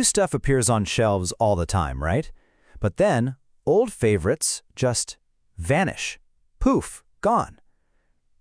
New stuff appears on shelves all the time, right? But then, old favorites just vanish. Poof, gone.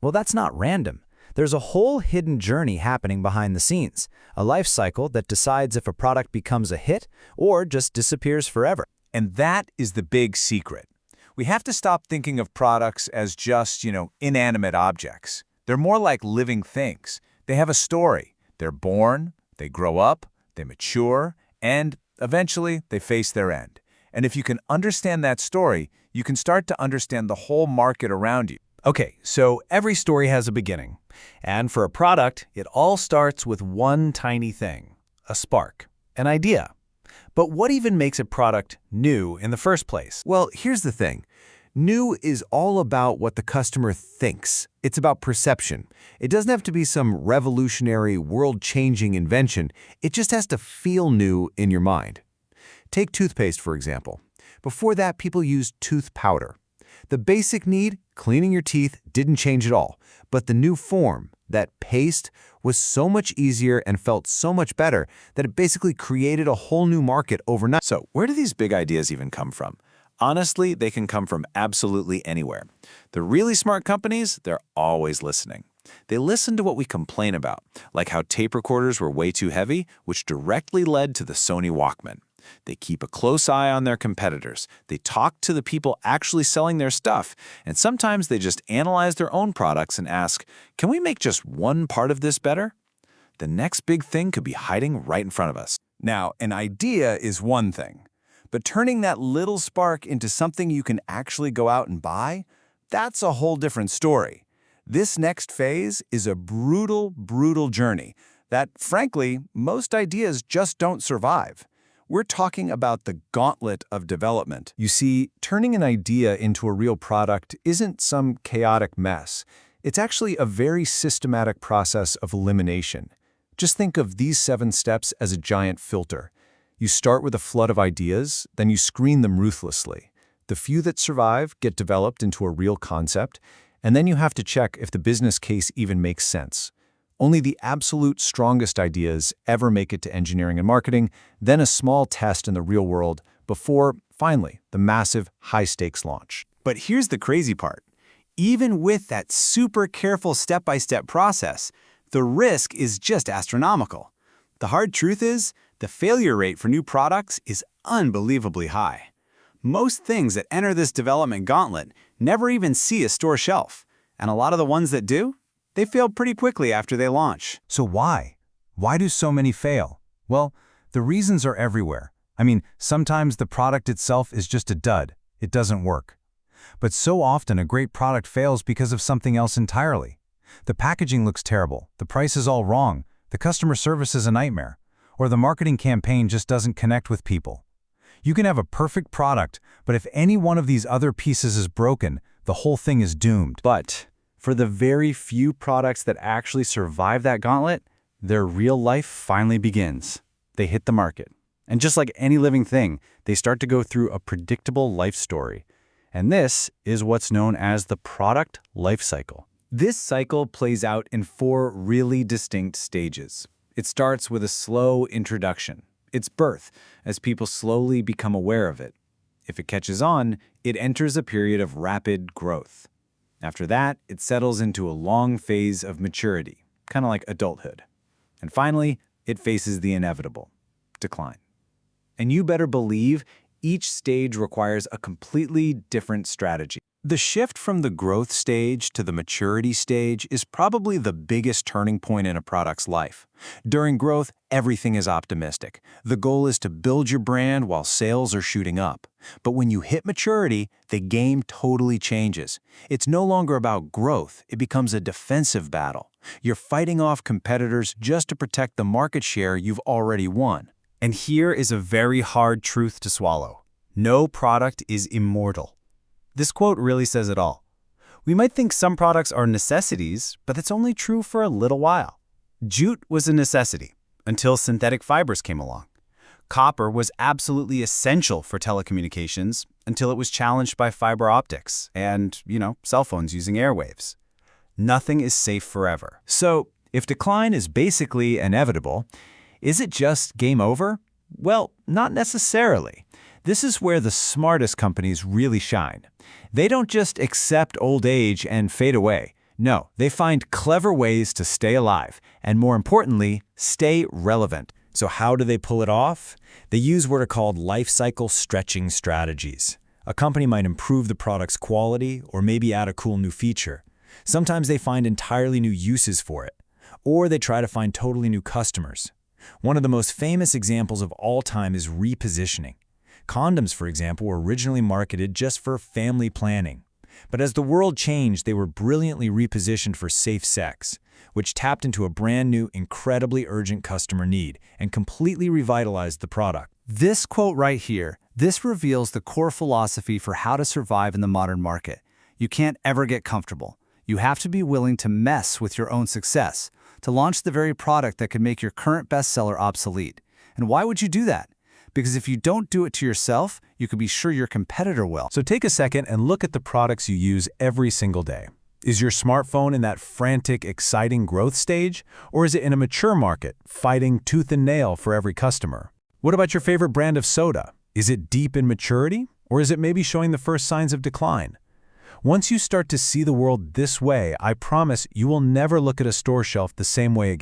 Well, that's not random. There's a whole hidden journey happening behind the scenes, a life cycle that decides if a product becomes a hit or just disappears forever. And that is the big secret. We have to stop thinking of products as just, inanimate objects. They're more like living things. They have a story. They're born, they grow up, they mature, and eventually they face their end. And if you can understand that story, you can start to understand the whole market around you. Okay, so every story has a beginning. And for a product, it all starts with one tiny thing, a spark, an idea. But what even makes a product new in the first place? Well, here's the thing. New is all about what the customer thinks. It's about perception. It doesn't have to be some revolutionary, world-changing invention. It just has to feel new in your mind. Take toothpaste, for example. Before that, people used tooth powder. The basic need, cleaning your teeth, didn't change at all. But the new form, that paste, was so much easier and felt so much better that it basically created a whole new market overnight. So, where do these big ideas even come from? Honestly, they can come from absolutely anywhere. The really smart companies, they're always listening. They listen to what we complain about, like how tape recorders were way too heavy, which directly led to the Sony Walkman. They keep a close eye on their competitors. They talk to the people actually selling their stuff. And sometimes they just analyze their own products and ask, can we make just one part of this better? The next big thing could be hiding right in front of us. Now, an idea is one thing. But turning that little spark into something you can actually go out and buy, that's a whole different story. This next phase is a brutal, brutal journey that, frankly, most ideas just don't survive. We're talking about the gauntlet of development. You see, turning an idea into a real product isn't some chaotic mess. It's actually a very systematic process of elimination. Just think of these 7 steps as a giant filter. You start with a flood of ideas, then you screen them ruthlessly. The few that survive get developed into a real concept, and then you have to check if the business case even makes sense. Only the absolute strongest ideas ever make it to engineering and marketing, then a small test in the real world, before, finally, the massive, high-stakes launch. But here's the crazy part. Even with that super careful step-by-step process, the risk is just astronomical. The hard truth is, the failure rate for new products is unbelievably high. Most things that enter this development gauntlet never even see a store shelf, and a lot of the ones that do, they fail pretty quickly after they launch. So why? Why do so many fail? Well, the reasons are everywhere. I mean, sometimes the product itself is just a dud. It doesn't work. But so often a great product fails because of something else entirely. The packaging looks terrible, the price is all wrong, the customer service is a nightmare, or the marketing campaign just doesn't connect with people. You can have a perfect product, but if any one of these other pieces is broken, the whole thing is doomed. But for the very few products that actually survive that gauntlet, their real life finally begins. They hit the market. And just like any living thing, they start to go through a predictable life story. And this is what's known as the product life cycle. This cycle plays out in 4 really distinct stages. It starts with a slow introduction. Its birth, as people slowly become aware of it. If it catches on, it enters a period of rapid growth. After that, it settles into a long phase of maturity, kind of like adulthood. And finally, it faces the inevitable, decline. And you better believe each stage requires a completely different strategy. The shift from the growth stage to the maturity stage is probably the biggest turning point in a product's life. During growth, everything is optimistic. The goal is to build your brand while sales are shooting up. But when you hit maturity, the game totally changes. It's no longer about growth, it becomes a defensive battle. You're fighting off competitors just to protect the market share you've already won. And here is a very hard truth to swallow. No product is immortal. This quote really says it all. We might think some products are necessities, but that's only true for a little while. Jute was a necessity until synthetic fibers came along. Copper was absolutely essential for telecommunications until it was challenged by fiber optics and, cell phones using airwaves. Nothing is safe forever. So, if decline is basically inevitable, is it just game over? Well, not necessarily. This is where the smartest companies really shine. They don't just accept old age and fade away. No, they find clever ways to stay alive, and more importantly, stay relevant. So how do they pull it off? They use what are called life cycle stretching strategies. A company might improve the product's quality or maybe add a cool new feature. Sometimes they find entirely new uses for it, or they try to find totally new customers. One of the most famous examples of all time is repositioning. Condoms, for example, were originally marketed just for family planning. But as the world changed, they were brilliantly repositioned for safe sex, which tapped into a brand new, incredibly urgent customer need and completely revitalized the product. This quote right here, this reveals the core philosophy for how to survive in the modern market. You can't ever get comfortable. You have to be willing to mess with your own success, to launch the very product that could make your current bestseller obsolete. And why would you do that? Because if you don't do it to yourself, you can be sure your competitor will. So take a second and look at the products you use every single day. Is your smartphone in that frantic, exciting growth stage? Or is it in a mature market, fighting tooth and nail for every customer? What about your favorite brand of soda? Is it deep in maturity? Or is it maybe showing the first signs of decline? Once you start to see the world this way, I promise you will never look at a store shelf the same way again.